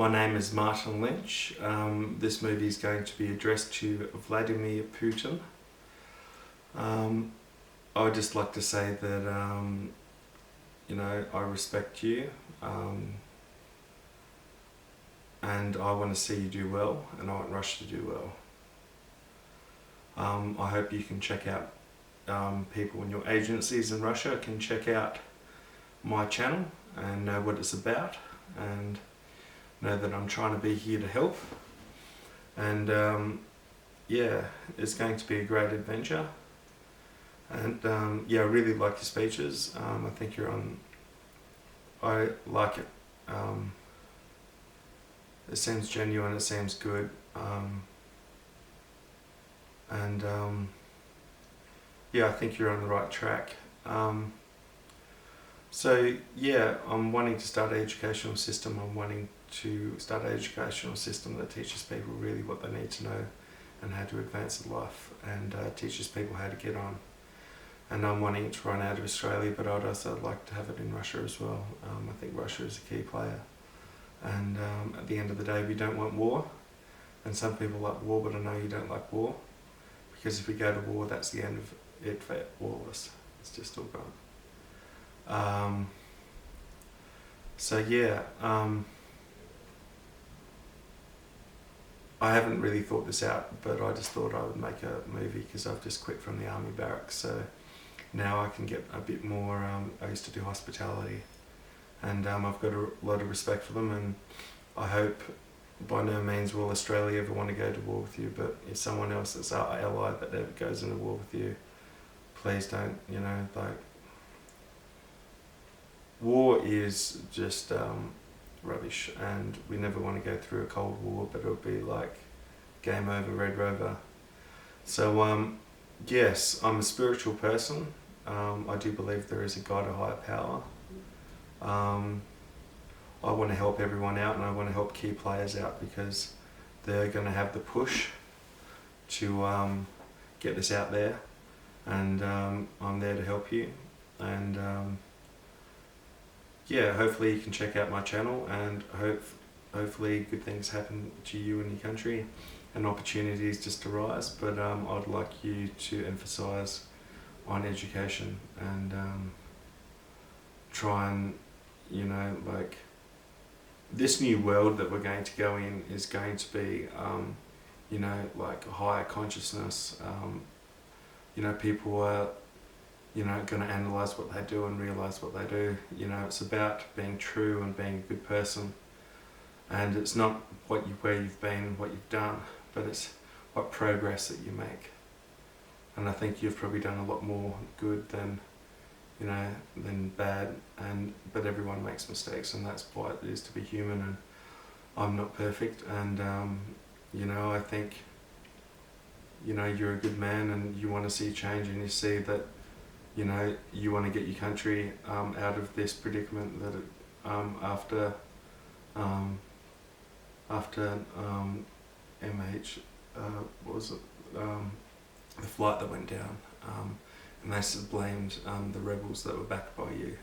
My name is Martin Lynch. This movie is going to be addressed to Vladimir Putin. I would just like to say that, I respect you, and I want to see you do well, and I want Russia to do well. I hope you can check out, people in your agencies in Russia can check out my channel and know what it's about, and know that I'm trying to be here to help. And it's going to be a great adventure. And I really like your speeches. I think I like it. It seems genuine, it seems good. I think you're on the right track. I'm wanting to start an educational system. I'm wanting to start an educational system that teaches people really what they need to know and how to advance in life, and teaches people how to get on. And I'm wanting it to run out of Australia, but I'd also like to have it in Russia as well. I think Russia is a key player. And at the end of the day, we don't want war. And some people like war, but I know you don't like war. Because if we go to war, that's the end of it for all of us. It's just all gone. I haven't really thought this out, but I just thought I would make a movie because I've just quit from the army barracks. So now I can get a bit more, I used to do hospitality, and I've got a lot of respect for them, and I hope by no means will Australia ever want to go to war with you, but if someone else that's our ally that ever goes into war with you, please don't, war is just rubbish, and we never want to go through a cold war, but it'll be like game over, Red Rover. So yes, I'm a spiritual person. I do believe there is a God, a higher power. I want to help everyone out, and I want to help key players out, because they're going to have the push to get this out there, and I'm there to help you. And hopefully you can check out my channel, and hopefully good things happen to you and your country, and opportunities just arise. But I'd like you to emphasise on education, and try and, this new world that we're going to go in is going to be, higher consciousness. People are, going to analyse what they do and realise what they do. It's about being true and being a good person. And it's not where you've been, what you've done, but it's what progress that you make. And I think you've probably done a lot more good than bad. But everyone makes mistakes, and that's why it is to be human. And I'm not perfect. And I think you're a good man, and you want to see change, and you see that you want to get your country out of this predicament that after M.A.B, the flight that went down, and they blamed the rebels that were backed by you.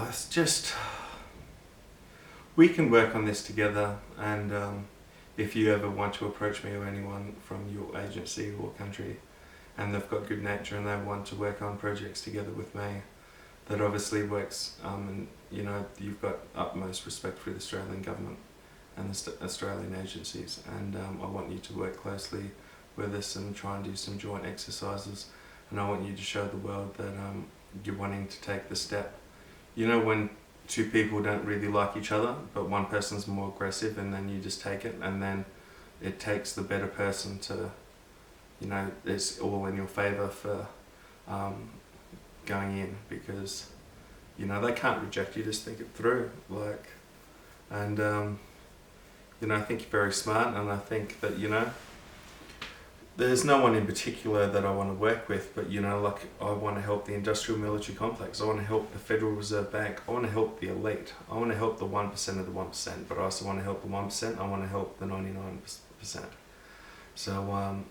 It's just, we can work on this together, and if you ever want to approach me or anyone from your agency or country, and they've got good nature and they want to work on projects together with me, that obviously works, and you've got utmost respect for the Australian government and the Australian agencies, and I want you to work closely with us and try and do some joint exercises, and I want you to show the world that you're wanting to take the step. When two people don't really like each other, but one person's more aggressive, and then you just take it, and then it takes the better person to, it's all in your favour for going in, because they can't reject you, just think it through. I think you're very smart, and I think that there's no one in particular that I want to work with, but I want to help the industrial military complex, I want to help the Federal Reserve Bank, I want to help the elite, I want to help the 1% of the 1%, but I also want to help the 1%, I want to help the 99%. So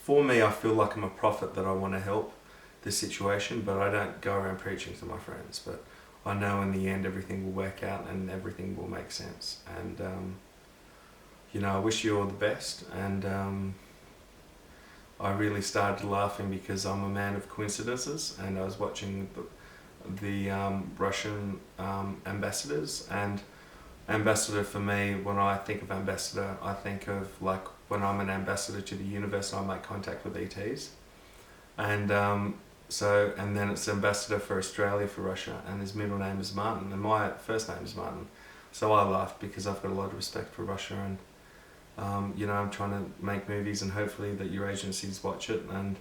for me, I feel like I'm a prophet that I want to help this situation, but I don't go around preaching to my friends. But I know in the end everything will work out and everything will make sense. And you know, I wish you all the best. And I really started laughing because I'm a man of coincidences, and I was watching the Russian ambassadors. And ambassador for me, when I think of ambassador, I think of like when I'm an ambassador to the universe, I make contact with ETs. And and then it's ambassador for Australia for Russia, and his middle name is Martin, and my first name is Martin. So I laughed because I've got a lot of respect for Russia, and you know, I'm trying to make movies, and hopefully that your agencies watch it and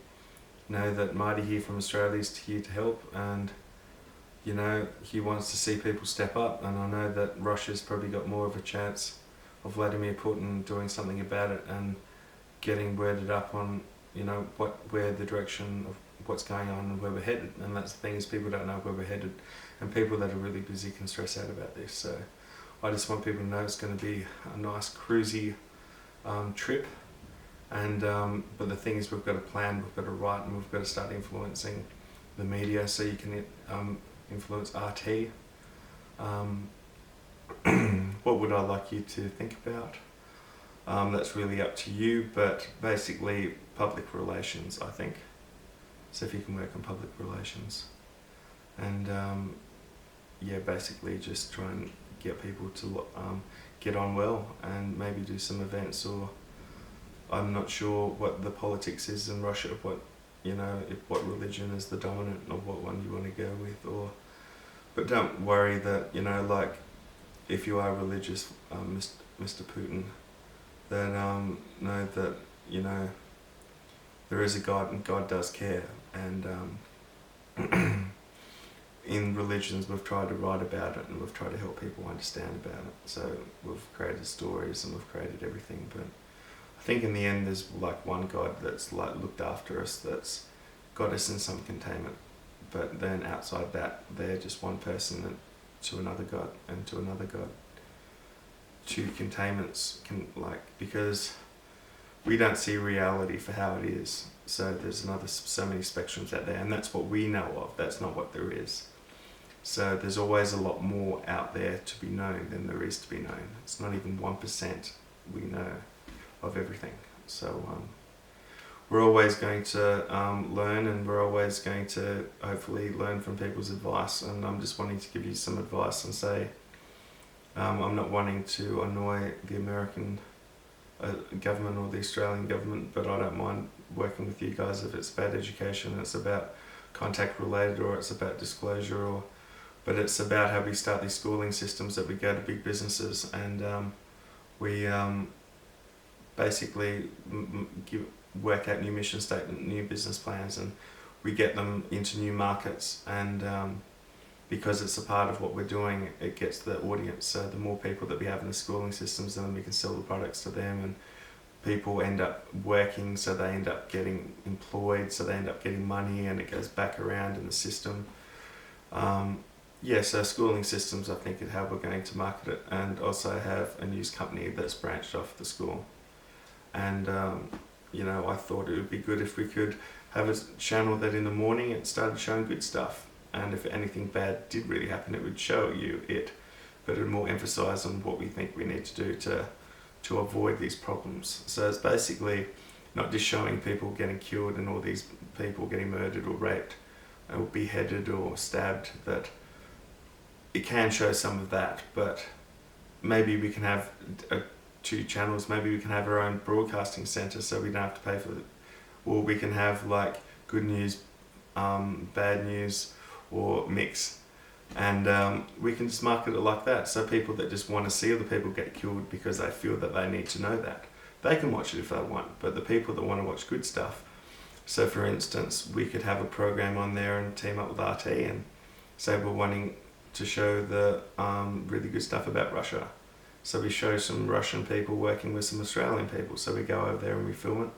know that Marty here from Australia is here to help, and you know, he wants to see people step up, and I know that Russia's probably got more of a chance of Vladimir Putin doing something about it and getting worded up on, you know, where the direction of what's going on and where we're headed. And that's the thing, is people don't know where we're headed, and people that are really busy can stress out about this. So I just want people to know it's going to be a nice cruisy trip, and but the thing is, we've got to plan, we've got to write, and we've got to start influencing the media so you can influence RT. What would I like you to think about? That's really up to you, but basically public relations, I think. So if you can work on public relations, and yeah, basically just try and get people to get on well, and maybe do some events, or I'm not sure what the politics is in Russia, what, you know, what religion is the dominant, or what one you want to go with, or, but don't worry that, you know, like if you are religious, Mr. Putin, then know that, you know, there is a God, and God does care. And in religions, we've tried to write about it, and we've tried to help people understand about it. So we've created stories and we've created everything, but I think in the end there's like one God that's like looked after us, that's got us in some containment. But then outside that, they're just one person to another God and to another God. Two containments can, like, because we don't see reality for how it is. So there's so many spectrums out there, and that's what we know of. That's not what there is. So there's always a lot more out there to be known than there is to be known. It's not even 1% we know of everything. So we're always going to learn, and we're always going to hopefully learn from people's advice. And I'm just wanting to give you some advice and say, I'm not wanting to annoy the American government or the Australian government, but I don't mind working with you guys if it's about education, it's about contact related, or it's about disclosure, or but it's about how we start these schooling systems, that we go to big businesses and we basically work out new mission statement, new business plans, and we get them into new markets, and because it's a part of what we're doing, it gets the audience. So the more people that we have in the schooling systems, then we can sell the products to them, and people end up working, so they end up getting employed, so they end up getting money, and it goes back around in the system. Yeah, so schooling systems, I think, is how we're going to market it, and also have a news company that's branched off the school. And you know, I thought it would be good if we could have a channel that in the morning it started showing good stuff, and if anything bad did really happen, it would show you it, but it would more emphasize on what we think we need to do to avoid these problems. So it's basically not just showing people getting killed and all these people getting murdered or raped or beheaded or stabbed, that it can show some of that, but maybe we can have two channels, maybe we can have our own broadcasting center so we don't have to pay for it, or we can have like good news, bad news, or mix, and we can just market it like that, so people that just want to see other people get killed because they feel that they need to know that, they can watch it if they want. But the people that want to watch good stuff, so for instance, we could have a program on there and team up with RT and say we're wanting to show the really good stuff about Russia, so we show some Russian people working with some Australian people, so we go over there and we film it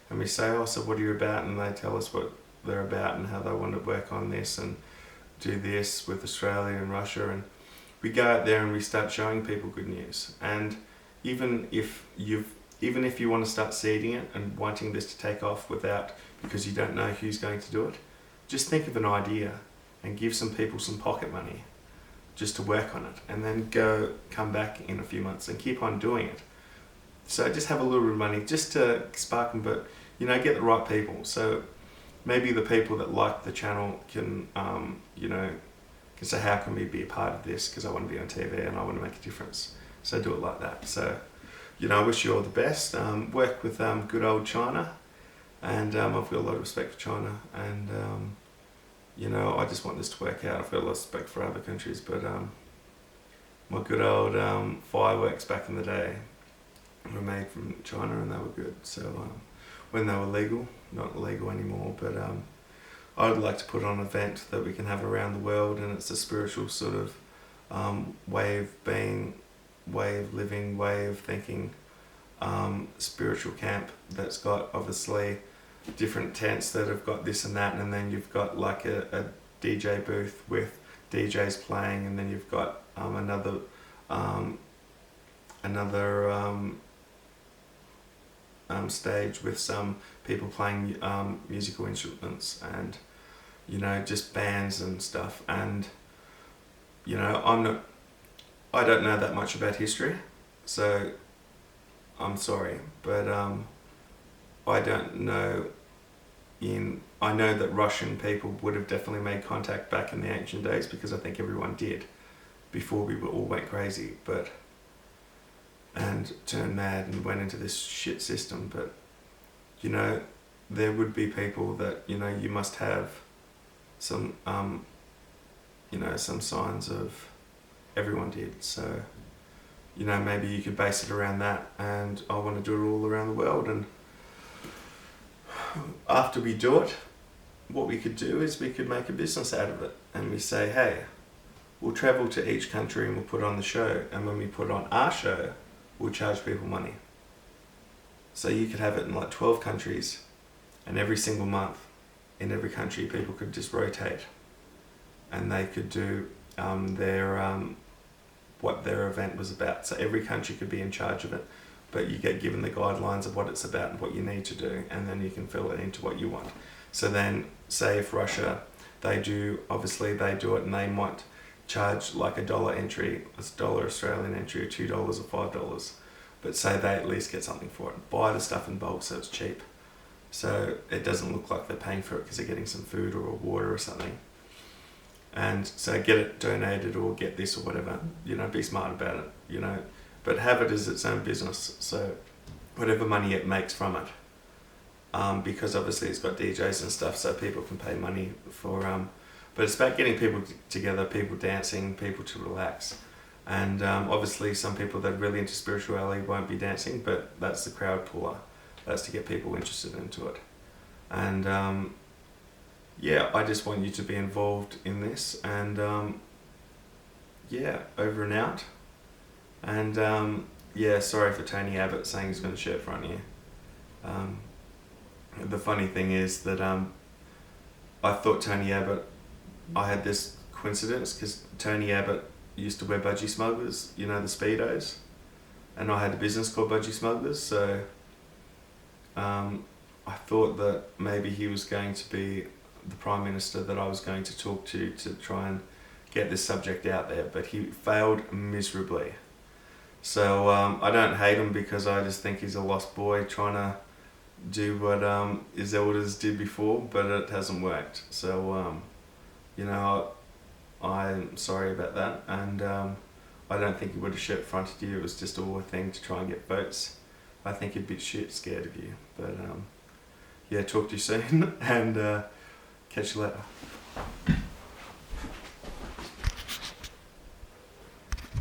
and we say, oh, so what are you about, and they tell us what they're about and how they want to work on this and do this with Australia and Russia, and we go out there and we start showing people good news. And even if you want to start seeding it and wanting this to take off without, because you don't know who's going to do it, just think of an idea and give some people some pocket money, just to work on it, and then come back in a few months and keep on doing it. So just have a little bit of money just to spark them, but you know, get the right people. So maybe the people that like the channel can, you know, can say, how can we be a part of this? Because I want to be on TV and I want to make a difference. So do it like that. So, you know, I wish you all the best. Work with good old China, and I've got a lot of respect for China, and you know, I just want this to work out. I've got a lot of respect for other countries, but my good old fireworks back in the day were made from China, and they were good. So when they were legal, not legal anymore, but I'd like to put on an event that we can have around the world, and it's a spiritual sort of way of being, way of living, way of thinking, spiritual camp that's got obviously different tents that have got this and that, and then you've got like a DJ booth with DJs playing, and then you've got another stage with some people playing musical instruments, and you know, just bands and stuff. And you know, I don't know that much about history, so I'm sorry, but I don't know. I know that Russian people would have definitely made contact back in the ancient days, because I think everyone did before we all went crazy, and turned mad and went into this shit system. But you know, there would be people that, you know, you must have some you know, some signs of everyone did. So you know, maybe you could base it around that, and I want to do it all around the world. And after we do it, what we could do is we could make a business out of it, and we say, hey, we'll travel to each country and we'll put on the show, and when we put on our show, we'll charge people money. So you could have it in like 12 countries, and every single month in every country people could just rotate, and they could do what their event was about. So every country could be in charge of it, but you get given the guidelines of what it's about and what you need to do, and then you can fill it into what you want. So then, say if Russia, they do it, and they might charge like $1 entry, it's $1 Australian entry, or $2 or $5, but say they at least get something for it. Buy the stuff in bulk so it's cheap, so it doesn't look like they're paying for it because they're getting some food or water or something. And so get it donated, or get this or whatever, you know, be smart about it, you know, but have it as its own business. So whatever money it makes from it, because obviously it's got DJs and stuff, so people can pay money for, but it's about getting people together, people dancing, people to relax. And obviously some people that are really into spirituality won't be dancing, but that's the crowd puller. That's to get people interested into it. And yeah, I just want you to be involved in this, and yeah, over and out. And yeah, sorry for Tony Abbott saying he's going to shirt front you. The funny thing is that I thought Tony Abbott, I had this coincidence because Tony Abbott used to wear budgie smugglers, you know, the Speedos, and I had a business called Budgie Smugglers, so I thought that maybe he was going to be the Prime Minister that I was going to talk to try and get this subject out there, but he failed miserably. So I don't hate him, because I just think he's a lost boy trying to do what his elders did before, but it hasn't worked. So you know, I'm sorry about that, and I don't think he would have shirt fronted you. It was just all a thing to try and get votes. I think he'd be shit scared of you. But yeah, talk to you soon, and catch you later.